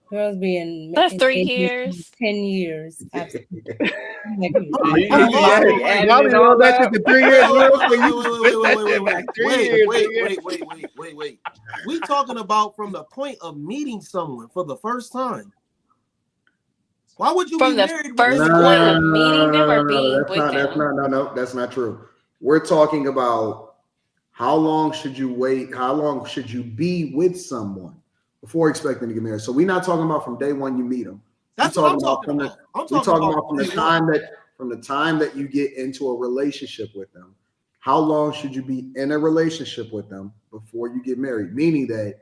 Girls being That's 10 3 years. years. Absolutely. Y'all be roll that shit to 3 years real quick. You put that shit back 3 years. Wait. We talking about from the point of meeting someone for the first time. Why would you From be the married with first this point of person? meeting them or being with them? That's not true. We're talking about how long should you wait? How long should you be with someone before expecting to get married? So we're not talking about from day one you meet them. That's what I'm talking about. We're talking about from the time that you get into a relationship with them. How long should you be in a relationship with them before you get married? Meaning that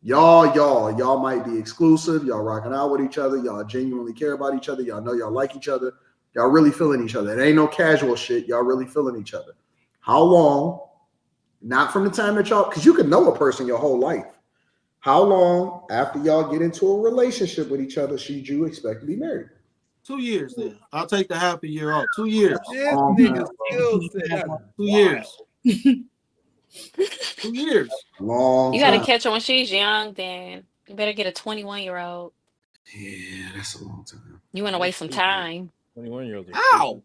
y'all might be exclusive, y'all rocking out with each other, y'all genuinely care about each other, y'all know y'all like each other, y'all really feeling each other. It ain't no casual shit, y'all really feeling each other. How long? Not from the time that y'all, because you can know a person your whole life. How long after y'all get into a relationship with each other should you expect to be married? 2 years then. I'll take the half a year off. 2 years. This nigga still said 2 years. 2 years. Long You got to time. catch her when she's young, then you better get a 21-year-old. Yeah, that's a long time. You want to waste some time. 21-year-olds. How?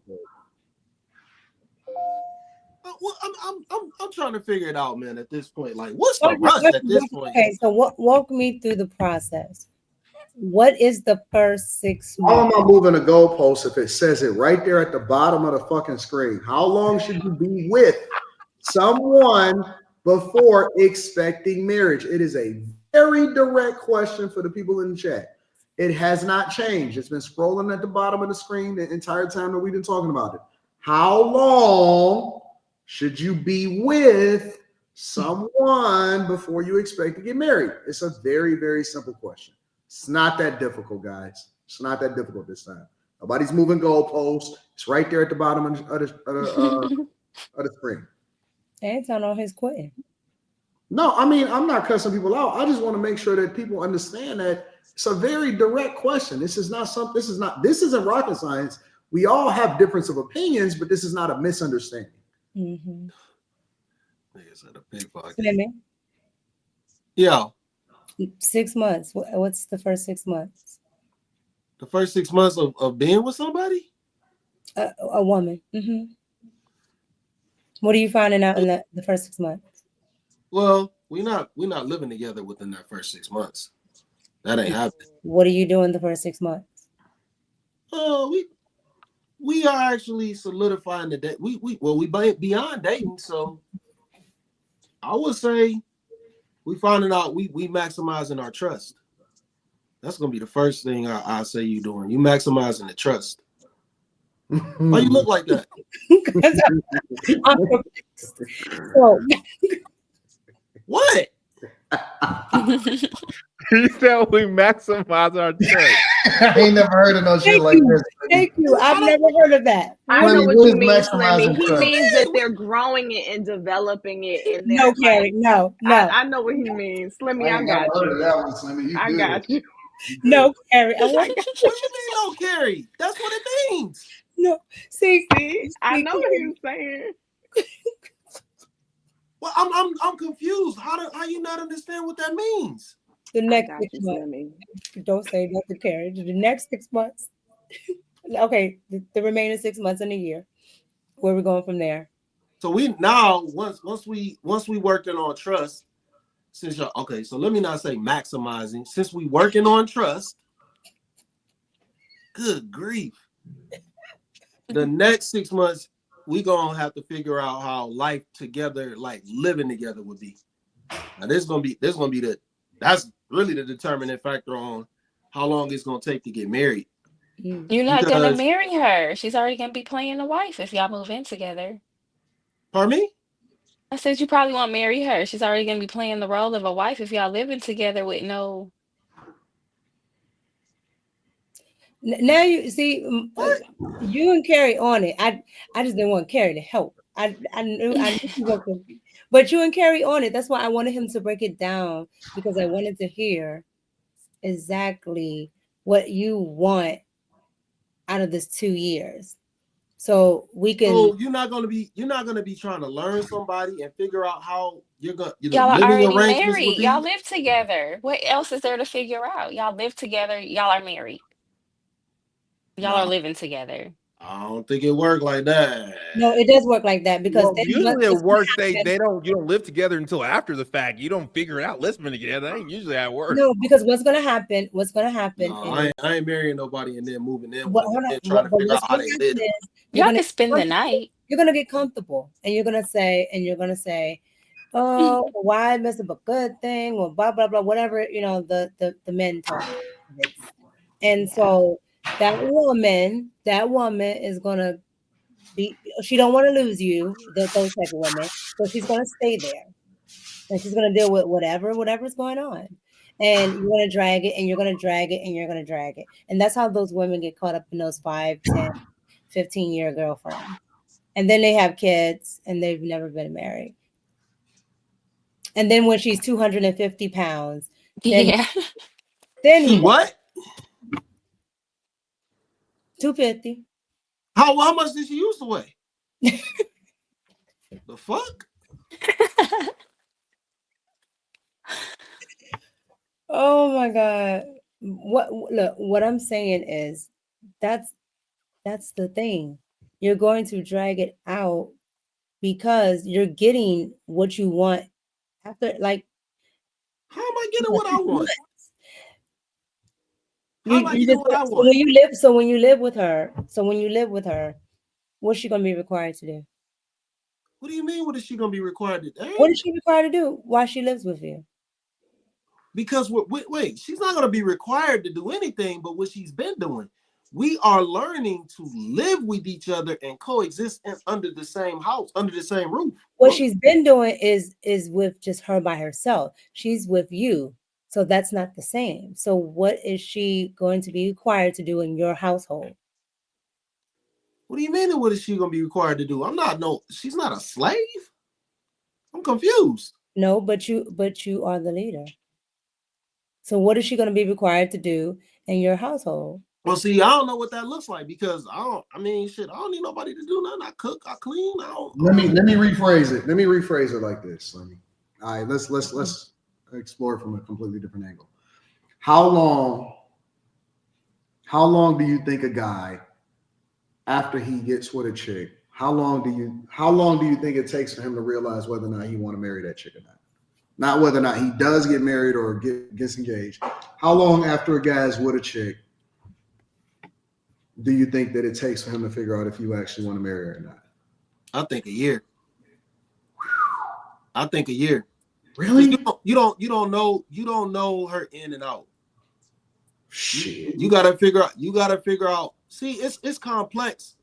Well, I'm trying to figure it out, man. At this point, like, what's the rush at this point? Okay, so walk me through the process. What is the first 6 months? How am I moving a goalpost if it says it right there at the bottom of the fucking screen? How long should you be with someone before expecting marriage? It is a very direct question for the people in the chat. It has not changed. It's been scrolling at the bottom of the screen the entire time that we've been talking about it. How long should you be with someone before you expect to get married? It's a very, very simple question. It's not that difficult, guys. It's not that difficult this time. Nobody's moving goalposts. It's right there at the bottom of the screen. Anton on his quitting. No, I mean, I'm not cussing people out. I just want to make sure that people understand that it's a very direct question. This isn't rocket science. We all have difference of opinions, but this is not a misunderstanding. Mm-hmm. Slimmy? Yeah. 6 months. What's the first 6 months? The first 6 months of being with somebody? A woman. Mm-hmm. What are you finding out in the first 6 months? Well, we're not living together within that first 6 months. That ain't happening. What are you doing the first 6 months? We are actually solidifying the date. We beyond dating, so I would say we finding out we maximizing our trust. That's gonna be the first thing I say you doing. You maximizing the trust. Why you look like that? So, what? He said we maximize our trust. I ain't never heard of no shit like this. Thank you. I've never heard of that. I know what you mean, Slimmy. He trust? means that they're growing it and developing it. And No, Carrie, no. I know what he means. Slimmy, I got you. That one, Slimmy. I got you. No, Carrie. What you mean, no, Carrie? That's what it means. No, see, I know what he was saying. Well, I'm confused. How you not understand what that means? The next 6 months. Don't say nothing, Carrie. The next 6 months. Okay, the remaining 6 months in a year. Where we going from there? So we now once we working on trust. So let me not say maximizing. Since we working on trust, good grief. The next 6 months, we gonna have to figure out how life together, like living together, would be. Now that's really the determining factor on how long it's gonna take to get married. You're not gonna marry her. She's already gonna be playing the wife if y'all move in together. Pardon me? I said you probably won't marry her. She's already gonna be playing the role of a wife if y'all living together with no. Now you see, you and Carrie on it. I just didn't want Carrie to help. I knew she was confused. But you and Carrie on it. That's why I wanted him to break it down, because I wanted to hear exactly what you want out of this 2 years. So we can. So you're not gonna be trying to learn somebody and figure out how you're gonna Y'all are living already arrangements married. with Y'all these. live together. What else is there to figure out? Y'all live together. Y'all are married. Y'all are Nah, living together. I don't think it worked like that. No, it does work like that because Well, then usually at what's going work to happen? you don't live together until after the fact. You don't figure it out living together. That ain't usually how it works. No, because what's going to happen? What's going to happen No, is I ain't marrying nobody and then moving in with what? them and Hold on, then trying to but figure what's out how going to they happen live. is you're Y'all going to can spend the get night. you're going to get comfortable, and you're going to say, oh, why mess up a good thing, or blah blah blah, whatever the men talk this, and Yeah. so that woman is going to be. She don't want to lose you, those type of women, so she's going to stay there. And she's gonna deal with whatever's going on. And you're gonna drag it and you're gonna drag it and you're gonna drag it. And that's how those women get caught up in those 5, 10, 15-year girlfriends. And then they have kids and they've never been married. And then when she's 250 pounds, then Yeah. then he She dies. what? 250. How much did she used to weigh? The fuck? Oh my God. What I'm saying is that's that's the thing. You're going to drag it out because you're getting what you want after like How am I getting what I want? you How am I you getting just what I so want? when you live with her, what's she gonna be required to do? What do you mean? What is she gonna be required to What do? is she required to do while she lives with you? Because wait, she's not gonna be required to do anything but what she's been doing. We are learning to live with each other and coexist under the same house, under the same roof. What she's been doing is with just her by herself. She's with you. So that's not the same. So what is she going to be required to do in your household? What do you mean? What is she gonna be required to do? She's not a slave. I'm confused. No, but you are the leader. So what is she going to be required to do in your household? Well, see, I don't know what that looks like because I don't. I mean, shit, I don't need nobody to do nothing. I cook, I clean. Let me rephrase it. Let me rephrase it like this. Let me. All right, let's explore it from a completely different angle. How long? How long do you think a guy after he gets with a chick? How long do you think it takes for him to realize whether or not he want to marry that chick or not? Not whether or not he does get married or gets engaged. How long after a guy's with a chick do you think that it takes for him to figure out if you actually want to marry her or not? I think a year. I think a year. Really? You don't know her in and out. Shit. You gotta figure out. You gotta figure out. See, it's complex.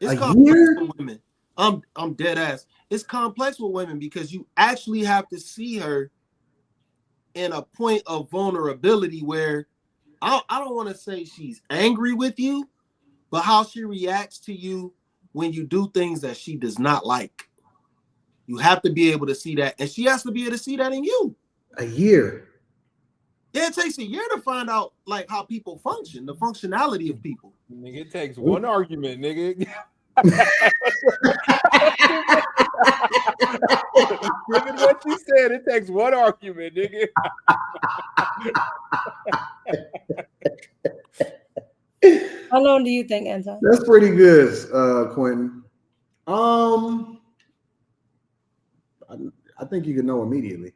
It's A complex year? for women. I'm dead ass. It's complex with women because you actually have to see her in a point of vulnerability where I don't want to say she's angry with you, but how she reacts to you when you do things that she does not like. You have to be able to see that, and she has to be able to see that in you. A year. Yeah, it takes a year to find out like how people function, the functionality of people. Nigga, it takes one argument, nigga. Given what you said, it takes one argument, nigga. How long do you think, Anton? That's pretty good, Quentin. I think you can know immediately.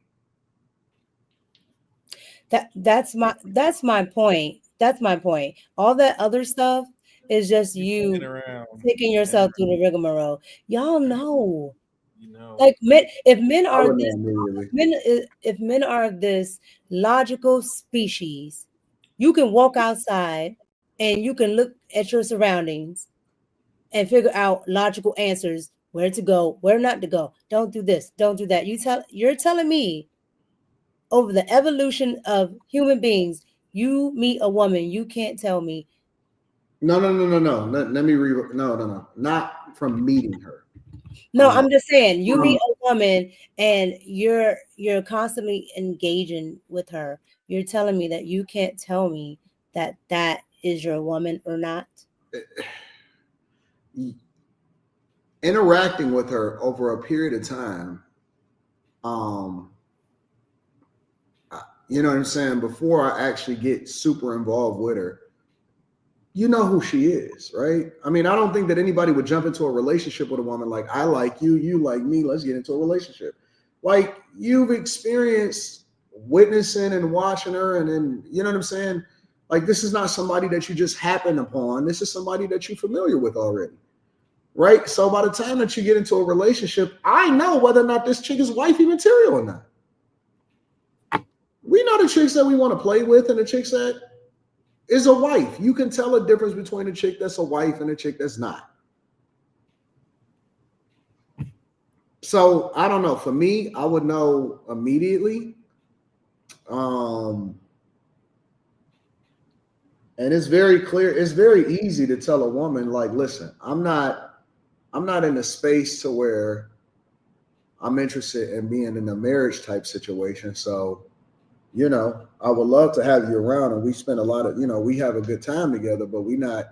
That's my point. That's my point. All that other stuff is just You playing you around. taking yourself through the rigmarole. Y'all know. You know. Like if men I are would know this immediately. if men are this logical species, you can walk outside and you can look at your surroundings and figure out logical answers, where to go, where not to go. Don't do this, don't do that. You're telling me over the evolution of human beings, you meet a woman, you can't tell me. No. Let me no. Not from meeting her. No, I'm just saying, you From meet a woman and you're constantly engaging with her. You're telling me that you can't tell me that that is your woman or not. interacting with her over a period of time, you know what I'm saying, before I actually get super involved with her, you know who she is, right? I mean, I don't think that anybody would jump into a relationship with a woman like, I like you, you like me, let's get into a relationship. Like, you've experienced witnessing and watching her, and then, you know what I'm saying? Like, this is not somebody that you just happen upon. This is somebody that you're familiar with already, right? So by the time that you get into a relationship, I know whether or not this chick is wifey material or not. We know the chicks that we want to play with and the chicks that is a wife. You can tell a difference between a chick that's a wife and a chick that's not. So I don't know. For me, I would know immediately. And it's very clear. It's very easy to tell a woman, like, listen, I'm not in a space to where I'm interested in being in a marriage type situation. So, you know, I would love to have you around, and we spend a lot of, you know, we have a good time together, but I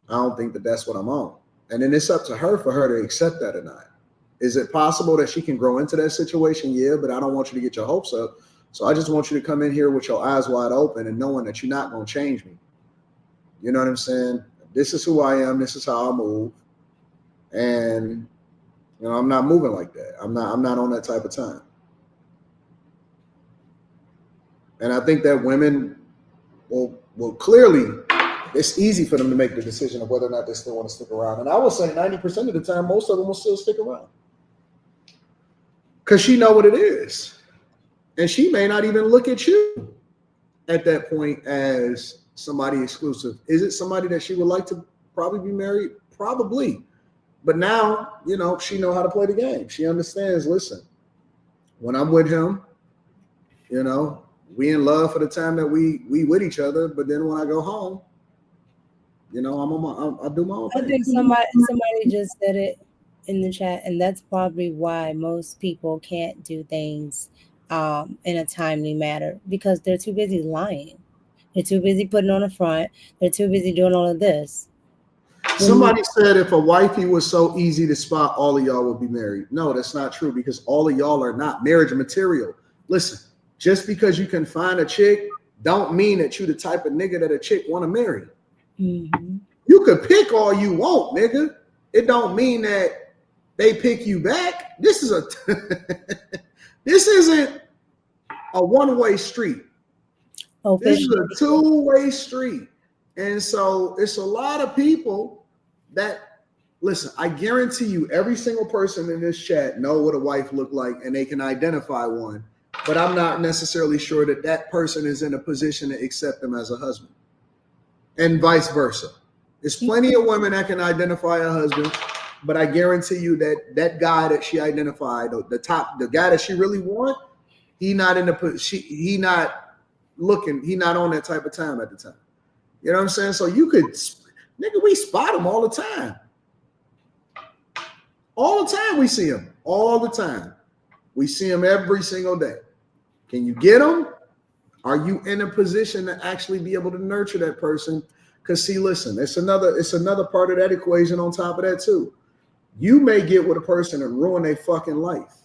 don't think that that's what I'm on. And then it's up to her for her to accept that or not. Is it possible that she can grow into that situation? Yeah, but I don't want you to get your hopes up. So I just want you to come in here with your eyes wide open and knowing that you're not going to change me. You know what I'm saying? This is who I am. This is how I move. And, you know, I'm not moving like that. I'm not on that type of time. And I think that women will clearly, it's easy for them to make the decision of whether or not they still want to stick around. And I would say 90% of the time, most of them will still stick around. Because she know what it is. And she may not even look at you at that point as somebody exclusive. Is it somebody that she would like to probably be married? Probably. But now, you know, she know how to play the game. She understands, listen, when I'm with him, you know, we in love for the time that we with each other. But then when I go home, you know, I do my own thing. I think somebody just said it in the chat, and that's probably why most people can't do things in a timely manner, because they're too busy lying. They're too busy putting on a front. They're too busy doing all of this. Somebody said if a wifey was so easy to spot, all of y'all would be married. No, that's not true, because all of y'all are not marriage material. Listen, just because you can find a chick don't mean that you the type of nigga that a chick want to marry. Mm-hmm. You could pick all you want, nigga. It don't mean that they pick you back. This is this isn't a one-way street. Okay. This is a two-way street. And so it's a lot of people that, listen, I guarantee you every single person in this chat know what a wife look like and they can identify one, but I'm not necessarily sure that that person is in a position to accept them as a husband, and vice versa. There's plenty of women that can identify a husband, but I guarantee you that that guy that she identified, the guy that she really want, he not on that type of time at the time. You know what I'm saying? So you could, nigga, we spot them all the time. All the time we see them. All the time. We see them every single day. Can you get them? Are you in a position to actually be able to nurture that person? Because see, listen, it's another part of that equation on top of that too. You may get with a person and ruin their fucking life.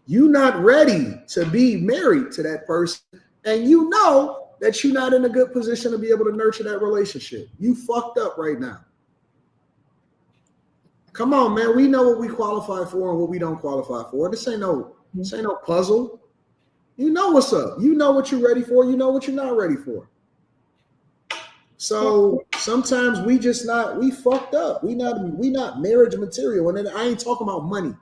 You're not ready to be married to that person, and you know that you're not in a good position to be able to nurture that relationship. You fucked up right now. Come on, man. We know what we qualify for and what we don't qualify for. This ain't no puzzle. You know what's up. You know what you're ready for. You know what you're not ready for. So sometimes we fucked up. We not marriage material. And then I ain't talking about money.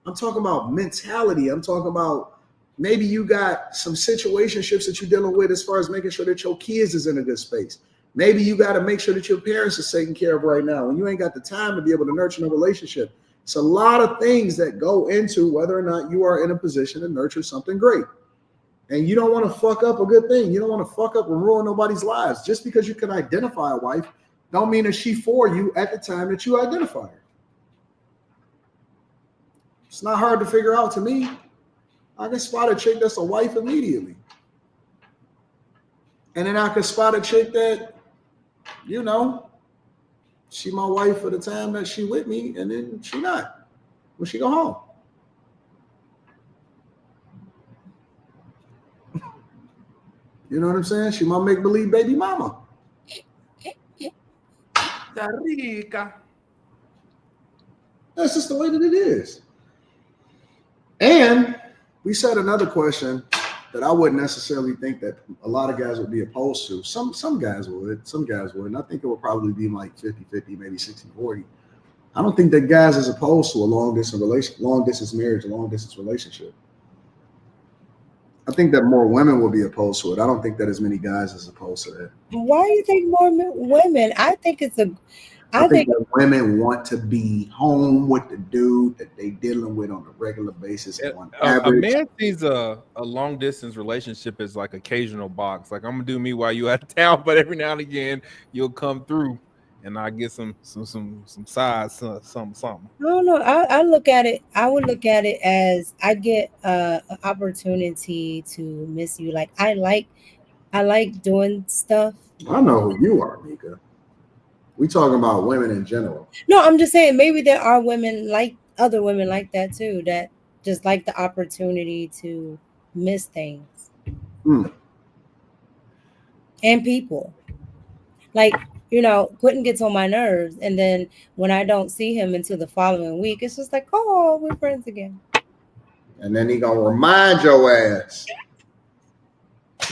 I'm talking about mentality. I'm talking about maybe you got some situationships that you're dealing with as far as making sure that your kids is in a good space. Maybe you got to make sure that your parents are taken care of right now, and you ain't got the time to be able to nurture a relationship. It's a lot of things that go into whether or not you are in a position to nurture something great. And you don't want to fuck up a good thing. You don't want to fuck up and ruin nobody's lives. Just because you can identify a wife don't mean that she for you at the time that you identify her. It's not hard to figure out to me. I can spot a chick that's a wife immediately. And then I can spot a chick that, you know, she my wife for the time that she with me, and then she not when she go home. You know what I'm saying? She my make believe baby mama. Rica. That's just the way that it is. And we said another question that I wouldn't necessarily think that a lot of guys would be opposed to. Some guys would, some guys wouldn't. I think it would probably be like 50-50, maybe 60-40. I don't think that guys is opposed to a long distance marriage, a long distance relationship. I think that more women will be opposed to it. I don't think that as many guys is opposed to that. Why do you think more women? I think it's a. I think that women want to be home with the dude that they dealing with on a regular basis. On average, a man sees a long distance relationship as like occasional box. Like, I'm gonna do me while you out of town, but every now and again you'll come through, and I get some sides, something. I don't know. I look at it. I would look at it as I get an opportunity to miss you. Like I like doing stuff. I know who you are, Mika. We talking about women in general. No, I'm just saying maybe there are women like other women like that too, that just like the opportunity to miss things. And people. Like, Quentin gets on my nerves, and then when I don't see him until the following week, it's just like, oh, we're friends again. And then he gonna remind your ass.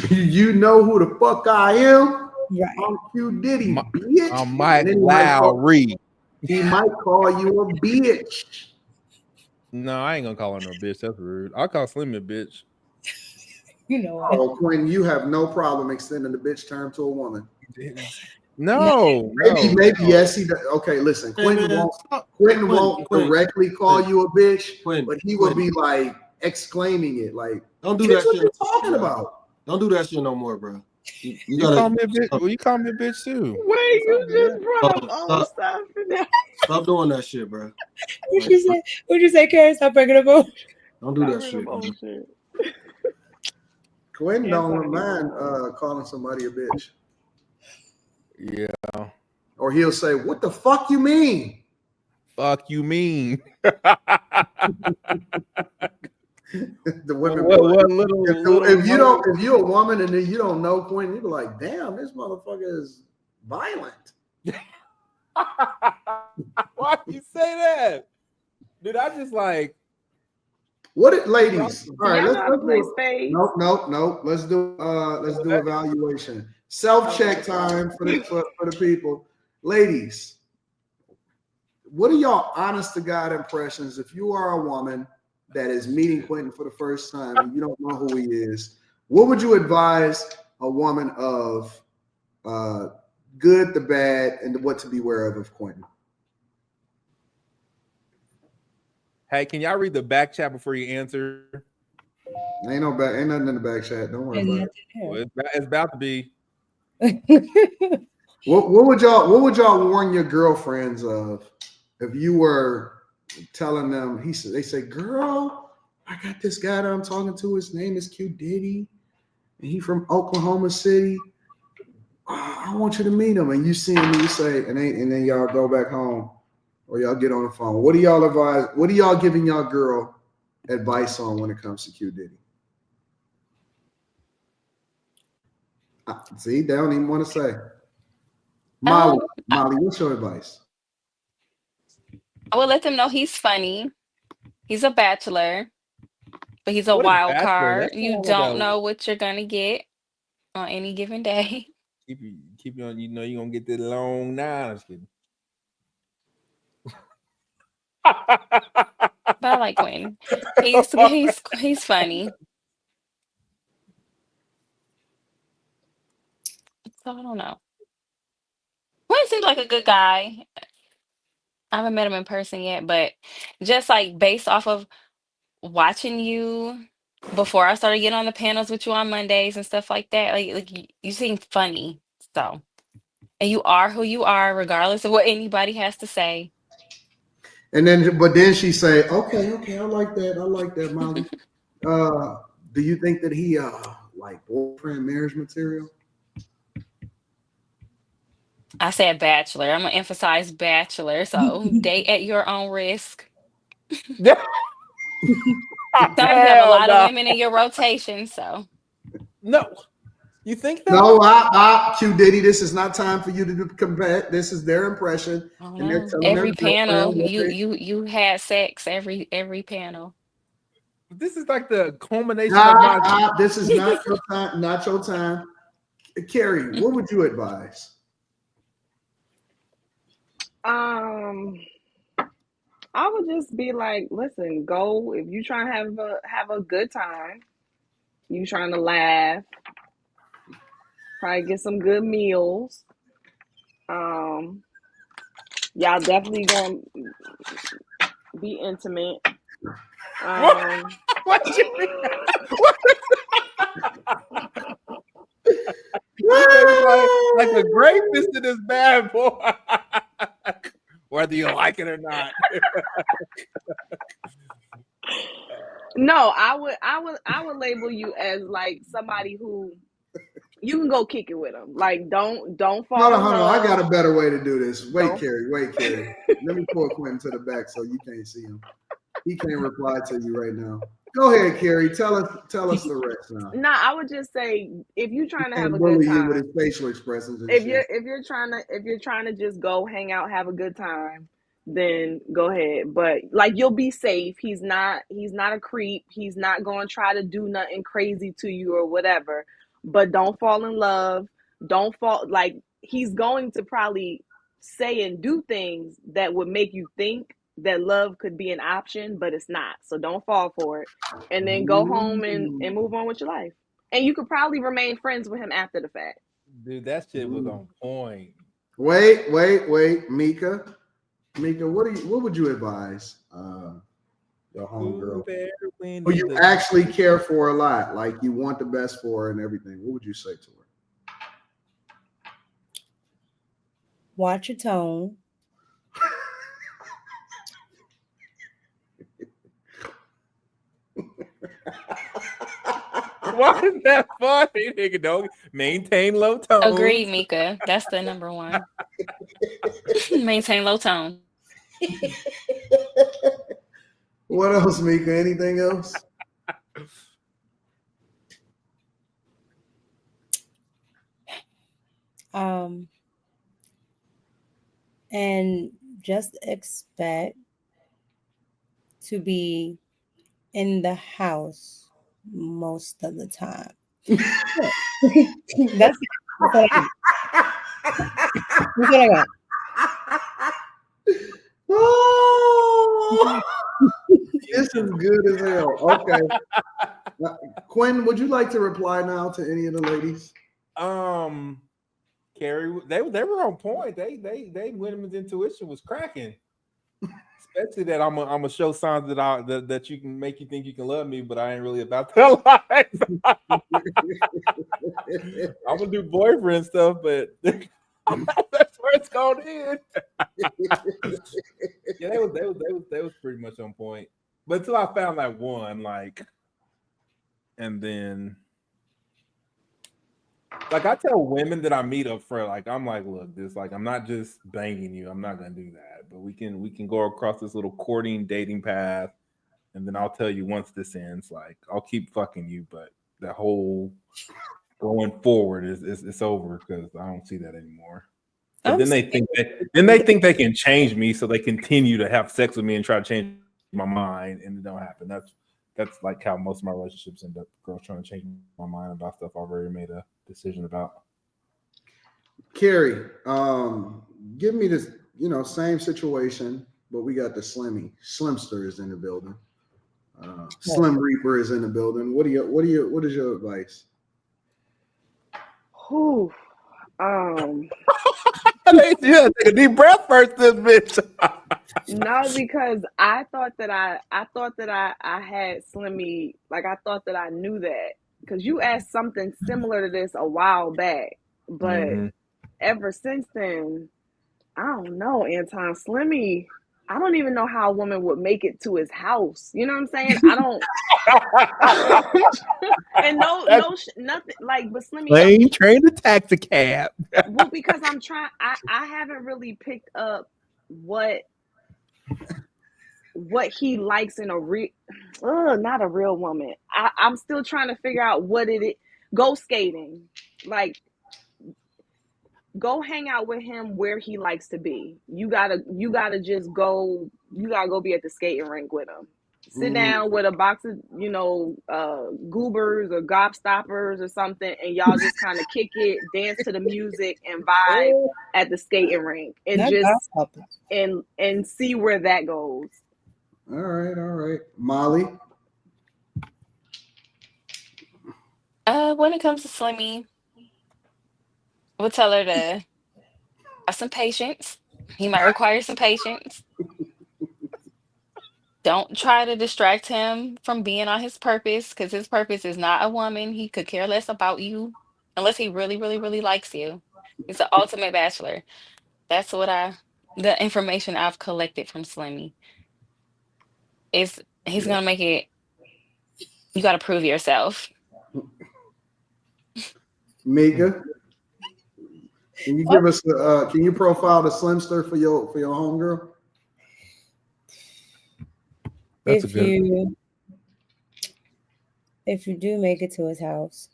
You know who the fuck I am? Right. I'm Qdiddy, bitch. I'm Mike Lowry. He might call you a bitch. No, I ain't gonna call her no bitch. That's rude. I'll call Slimmy a bitch. Oh, Quentin, you have no problem extending the bitch term to a woman. No, maybe yes. He does. Okay, listen, Quentin won't directly call you a bitch, but he will be like exclaiming it, like, "Don't do that shit." What you talking about? Don't do that shit no more, bro. You call me a bitch. Well, you call me a bitch too. Wait, you just brought up old stuff. Stop doing that shit, bro. What'd you say, Karen? Stop breaking up on. Don't do that shit, man. Quentin don't mind calling somebody a bitch. Yeah. Or he'll say, "What the fuck you mean?" Fuck you mean? The women. Little if you're a woman and then you don't know Quentin, you're like, "Damn, this motherfucker is violent." Why you say that? Dude, I just like what ladies. All right, let's play spades. Nope. Let's do evaluation. Self-check time for the people. Ladies, what are y'all honest to God impressions if you are a woman that is meeting Quentin for the first time and you don't know who he is? What would you advise a woman of good, the bad, and what to beware of Quentin? Hey, can y'all read the back chat before you answer? Ain't nothing in the back chat. Don't worry about it. Well, it's about to be. What would y'all warn your girlfriends of if you were telling them? They say, "Girl, I got this guy that I'm talking to. His name is Qdiddy, and he from Oklahoma City. I want you to meet him." And you see him, and you say, and then y'all go back home or y'all get on the phone. What do y'all advise? What are y'all giving y'all girl advice on when it comes to Qdiddy? See, they don't even want to say. Molly, what's your advice? I would let them know he's funny. He's a bachelor, but he's a wild card. You don't know what you're gonna get on any given day. Keep you on. You know you're gonna get that long nine. But I like Quentin. He's funny. So I don't know. Quentin seems like a good guy. I haven't met him in person yet, but just like based off of watching you before I started getting on the panels with you on Mondays and stuff like that, like you seem funny. So, and you are who you are, regardless of what anybody has to say. And then she say, "Okay, I like that, Molly." Do you think that he like boyfriend marriage material? I said bachelor. I'm gonna emphasize bachelor. So date at your own risk. Sounds like you have a Hell lot of no. women in your rotation. So No. You think that? No, Qdiddy, this is not time for you to compare. This is their impression, I don't and they're know. telling their Every girlfriend panel, what they. you had sex. Every panel. This is like the culmination of my. This is not your time. Not your time. Carrie, what would you advise? Um, I would just be like, listen, go if you trying to have a good time. You trying to laugh, probably get some good meals. Um, y'all definitely gonna be intimate. What? Um, What you mean? You like a grape is to this bad boy, whether you like it or not. no, I would label you as like somebody who you can go kick it with them. Like don't fall in Hold on. I got love. a better way to do this. Wait, Don't. Carrie. Wait, Carrie. Let me pull Quentin to the back so you can't see him. He can't reply to you right now. Go ahead, Carrie. Tell us the rest now. Nah, I would just say if you're He trying to have can't a good bully you with time, his facial expressions and if shit. you're trying to just go hang out, have a good time, then go ahead. But like you'll be safe. He's not a creep. He's not going to try to do nothing crazy to you or whatever. But don't fall in love. Don't fall like he's going to probably say and do things that would make you think that love could be an option, but it's not. So don't fall for it. And then go home and Ooh. move on with your life. And you could probably remain friends with him after the fact. Dude, that shit was Ooh. on point. Wait, Mika. Mika, what would you advise your Ooh, homegirl there who went you the actually care for a lot, like you want the best for her and everything? What would you say to her? Watch your tone. Why is that funny, nigga? Don't maintain low Agreed, tones. Mika. That's the number one. Maintain low tone. What else, Mika? Anything else? Um, and just expect to be in the house most of the time. that's that's what I got. That's what I got. Oh, this is good as hell. Okay. Quinn, would you like to reply now to any of the ladies? Um, Carrie, they were on point. They women's intuition was cracking. Especially that I'm gonna show signs that you can make you think you can love me, but I ain't really about that life. I'm gonna do boyfriend stuff, but that's where it's going in. Yeah, they was pretty much on point. But until I found that one, like, and then like I tell women that I meet up for, like I'm like, look, this like I'm not just banging you. I'm not gonna do that, but we can go across this little courting dating path, and then I'll tell you once this ends, like I'll keep fucking you, but that whole going forward is it's over because I don't see that anymore. But I'm then they think they can change me, so they continue to have sex with me and try to change my mind, and it don't happen. That's like how most of my relationships end up. Girls trying to change my mind about stuff I've already made a decision about. Carrie, give me this, same situation, but we got the Slimster is in the building. Slim Reaper is in the building. What is your advice? Whew. Um, Yeah, take a deep breath first, this bitch. no, because I thought that I had Slimmy, like I thought that I knew that. Because you asked something similar to this a while back. But Mm-hmm. ever since then, I don't know, Anton. Slimmy, I don't even know how a woman would make it to his house. You know what I'm saying? I don't. And no, That's no, nothing like. But Slimmy, plane, train, to taxi cab. well, because I'm trying. I haven't really picked up what he likes in a real, not a real woman. I'm still trying to figure out what it is. Go skating, like go hang out with him where he likes to be. You gotta just go. You gotta go be at the skating rink with him. Sit Mm. down with a box of goobers or gobstoppers or something, and y'all just kind of kick it, dance to the music, and vibe at the skating rink, and Not just gossip. and see where that goes. All right, all right. Molly. When it comes to Slimmy, we'll tell her to have some patience. He might require some patience. Don't try to distract him from being on his purpose, because his purpose is not a woman. He could care less about you unless he really, really, really likes you. He's the ultimate bachelor. That's the information I've collected from Slimmy. Is he's Yeah. gonna make it, you gotta prove yourself. Mika, can you give us can you profile the Slimster for your homegirl? That's a If good. you do make it to his house,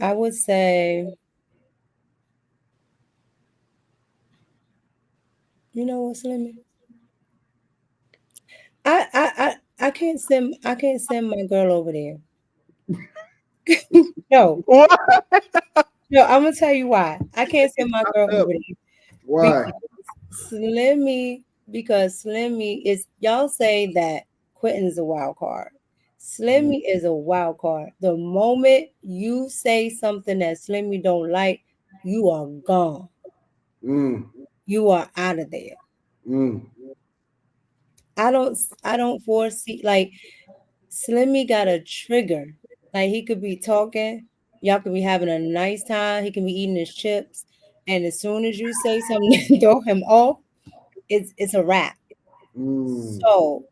I would say, you know what, Slimmy? I can't send my girl over there. No, What? no, I'm gonna tell you why. I can't send my girl over Up. there Why? because Slimmy Slimmy is, y'all say that Quentin's a wild card. Mm, Slimmy is a wild card. The moment you say something that Slimmy don't like, you are gone. mm, You are out of there. mm, I don't foresee, like, Slimmy got a trigger. Like, he could be talking, y'all could be having a nice time, he can be eating his chips, and as soon as you say something to throw him off, it's a wrap. mm. So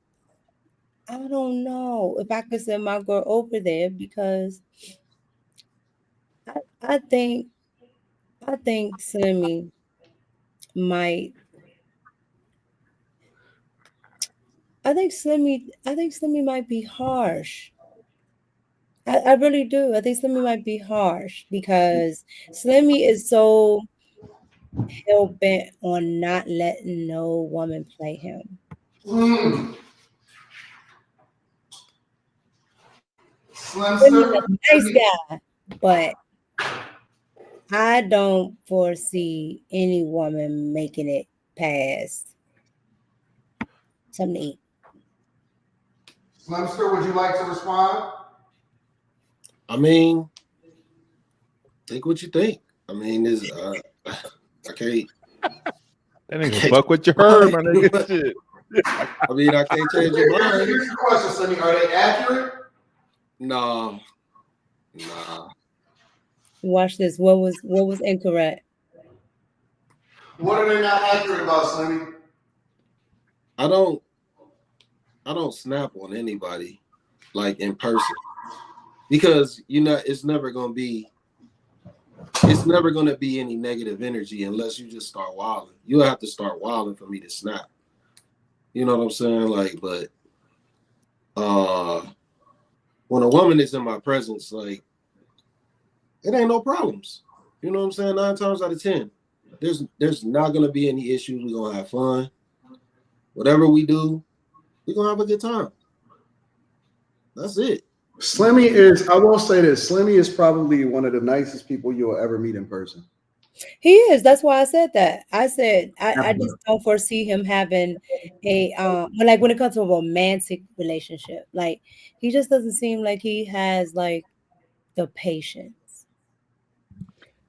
I don't know if I could send my girl over there because I, I think I think Slimmy might I think Slimmy might be harsh. I really do. I think Slimmy might be harsh because Slimmy is so hell bent on not letting no woman play him. Mm. Slimmy's Slimster. a nice guy, but I don't foresee any woman making it past something to eat. Slimster, would you like to respond? I mean, think what you think. I mean, is I can't That I nigga can't fuck what you heard, my change nigga. your mind. Shit. I mean, I can't change your mind. Here's the question, Slimmy. Are they accurate? Nah, nah. Watch this. What was incorrect? What are they not accurate about, Slimmy? I don't I don't snap on anybody like in person because it's never gonna be any negative energy unless you just start wilding. You'll have to start wilding for me to snap. You know what I'm saying? Like, but uh when a woman is in my presence, like it ain't no problems. You know what I'm saying? 9 times out of 10. There's not gonna be any issues. We're gonna have fun. Whatever we do, we're gonna have a good time. That's it. Slimmy is, I will say this, Slimmy is probably one of the nicest people you'll ever meet in person. He is. That's why I said that. I said I just Ever. don't foresee him having a like when it comes to a romantic relationship. Like he just doesn't seem like he has like the patience.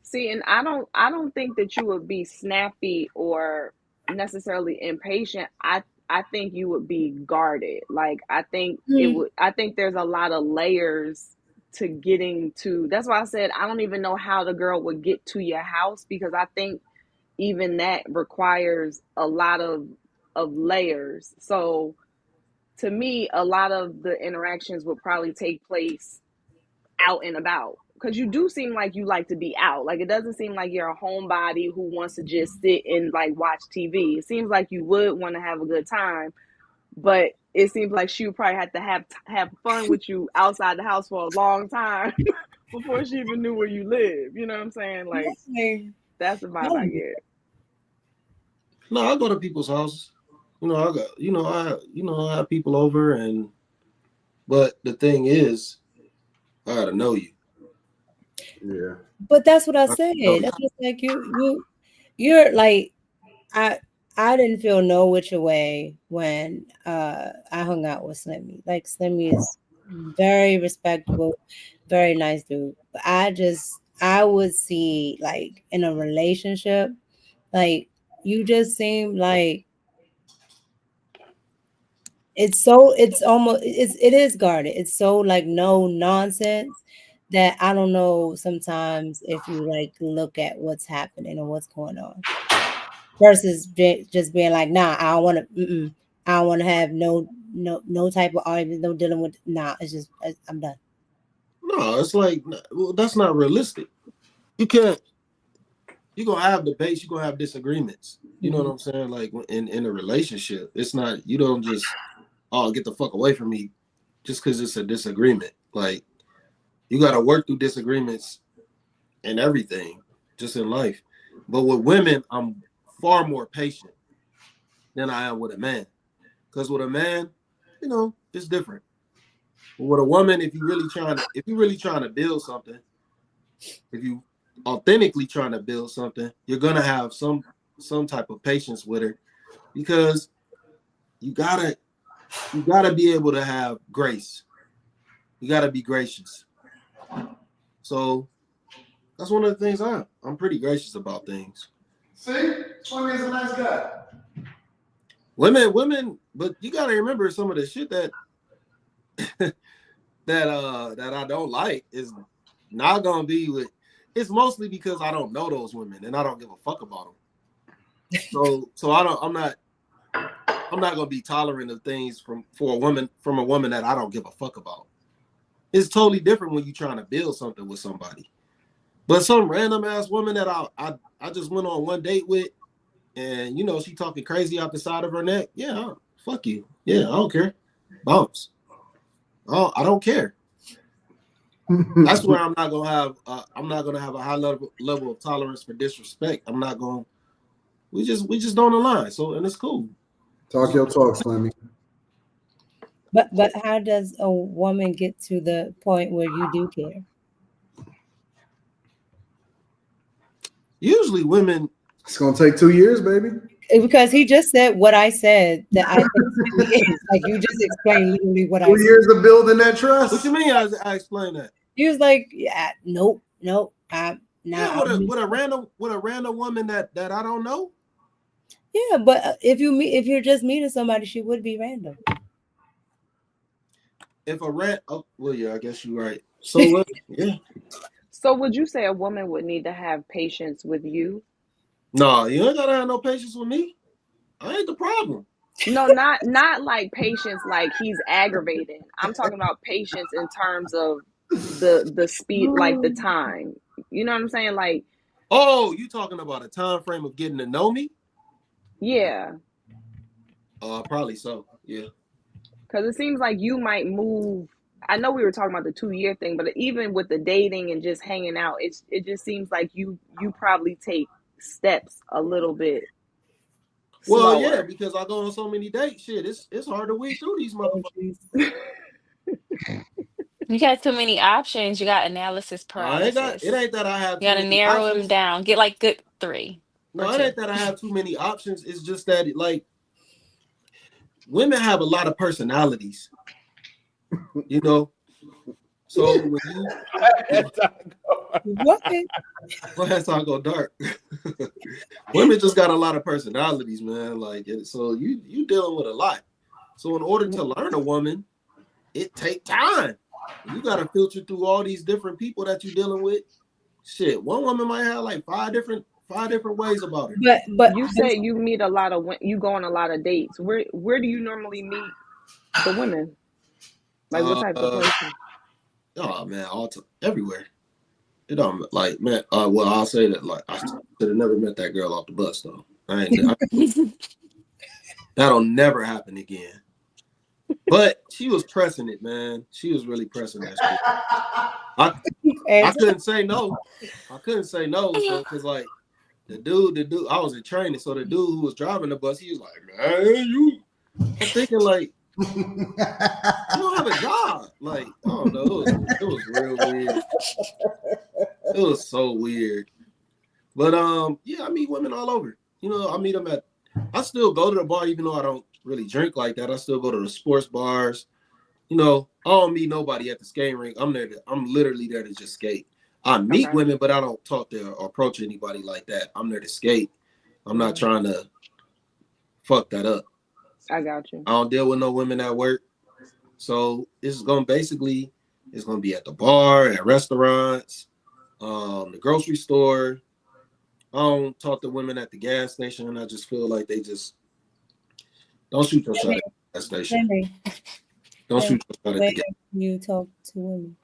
See, and I don't think that you would be snappy or necessarily impatient. I think you would be guarded. Like I think there's a lot of layers to getting to. That's why I said I don't even know how the girl would get to your house because I think even that requires a lot of layers. So to me, a lot of the interactions would probably take place out and about, because you do seem like you like to be out. Like, it doesn't seem like you're a homebody who wants to just sit and like watch TV. It seems like you would want to have a good time, but it seems like she would probably have to have fun with you outside the house for a long time before she even knew where you live. You know what I'm saying? Like, Like, that's the vibe I get. No, I go to people's houses. You know, I got, I have people over, and but the thing is, I gotta know you. Yeah. but that's what I I said. gotta know you. That's just like you're like I I didn't feel no which way when I hung out with Slimmy. Like Slimmy is very respectable, very nice dude. But I would see like in a relationship, like you just seem like it's almost it is guarded. It's so like no nonsense that I don't know sometimes if you like look at what's happening or what's going on versus just being like, nah, I don't want to, I don't want to have no type of argument, no dealing with, nah, it's just I'm done. No, it's like, well, that's not realistic. You can't. You're gonna have debates. You're gonna have disagreements. You know what Mhm. I'm saying? Like in a relationship, it's not. You don't just, oh, get the fuck away from me, just because it's a disagreement. Like, you got to work through disagreements and everything, just in life. But with women, I'm far more patient than I am with a man. Because with a man, it's different. But with a woman, if you really trying to build something, if you authentically trying to build something, you're gonna have some type of patience with her, because you gotta be able to have grace. You gotta be gracious. So that's one of the things I'm pretty gracious about things. See, Slimmy is a nice guy. Women, but you gotta remember some of the shit that that I don't like is not gonna be with. It's mostly because I don't know those women and I don't give a fuck about them. So I'm not gonna be tolerant of things from a woman that I don't give a fuck about. It's totally different when you're trying to build something with somebody. But some random ass woman that I just went on one date with, and she talking crazy out the side of her neck. Yeah, fuck you. Yeah, I don't care. Bounce. Oh, I don't care. That's where I'm not gonna have a high level of tolerance for disrespect. I'm not going. We just don't align. So, and it's cool. Talk your talk, Slimmy. But how does a woman get to the point where you do care? Usually, women. It's gonna take 2 years, baby. Because he just said what I said that I think Slimmy is. Like you just explained literally what I two said. years of building that What you trust. mean? I explain that. He was like, yeah, nope, nope. I'm Yeah, not. with a random woman that I don't know. Yeah, but if you're just meeting somebody, she would be random. If a oh, well, yeah, I guess you're right. So yeah, So would you say a woman would need to have patience with you? no, you ain't gotta have no patience with me. I ain't the problem. No, not like patience like he's aggravating. I'm talking about patience in terms of the speed, like the time. You know what I'm saying? Like, Oh, you talking about a time frame of getting to know me? yeah, Probably so. Yeah. because it seems like you might move. I know we were talking about the 2 year thing, but even with the dating and just hanging out, it just seems like you probably take steps a little bit Well, yeah, slower. because I go on so many dates. Shit, it's hard to weed through these Oh, motherfuckers. Jesus. You got too many options. You got analysis I ain't got. It paralysis. ain't that I have You too gotta many narrow them options. down. Get like good three or No, it two. ain't that I have too many options. It's just that like women have a lot of personalities. You know. So when you What? well, that's how I go dark. Women just got a lot of personalities, man. Like, so you dealing with a lot. So in order to learn a woman, it take time. You got to filter through all these different people that you're dealing with. Shit, one woman might have like 5 different ways about her. But You say you meet a lot of you go on a lot of dates. Where do you normally meet the women? Like what Uh, types of uh places? oh man, everywhere. It don't like man. Well, I'll say that like I should have never met that girl off the bus though. That'll never happen again. But she was pressing it, man. She was really pressing that shit. I couldn't say no. I couldn't say no. So because like the dude, I was in training. So the dude who was driving the bus, he was like, man, you. I'm thinking like you don't have a job. Like I don't know. It was real weird. It was so weird. But yeah, I meet women all over. You know, I meet them at. I still go to the bar even though I don't really drink like that. I still go to the sports bars. You know, I don't meet nobody at the skating rink. I'm literally there to just skate. I meet Okay. women, but I don't talk to or approach anybody like that. I'm there to skate. I'm not trying to fuck that up. I got you. I don't deal with no women at work. So it's gonna be at the bar, at restaurants, the grocery store. I don't talk to women at the gas station, and I just feel like they just don't shoot your shot at the gas station. Slimmy, Don't shoot your shot at where the gas. do you talk to women?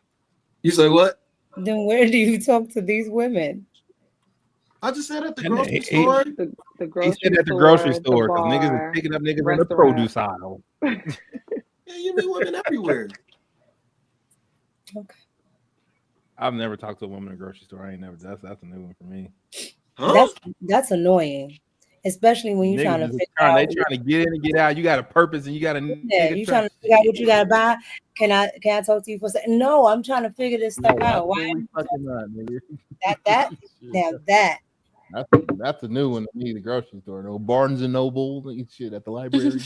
You say what? Then where do you talk to these women? I just said at the And grocery store. The he said grocery at the grocery store, the store because niggas is bar, picking up niggas in the restaurant. produce aisle. Yeah, you meet women everywhere. Okay. I've never talked to a woman in a grocery store. I ain't never. That's a new one for me. Huh? That's annoying, especially when you're trying to Niggas figure they out. trying to get in and get out. You got a purpose and you got a Yeah, nigga you trying trying to figure out what you gotta buy. Can I talk to you for a second? No, I'm trying to figure this stuff out. Why absolutely fucking not, nigga. that now that That's a new one to me. The grocery store, no Barnes and Noble, shit at the library.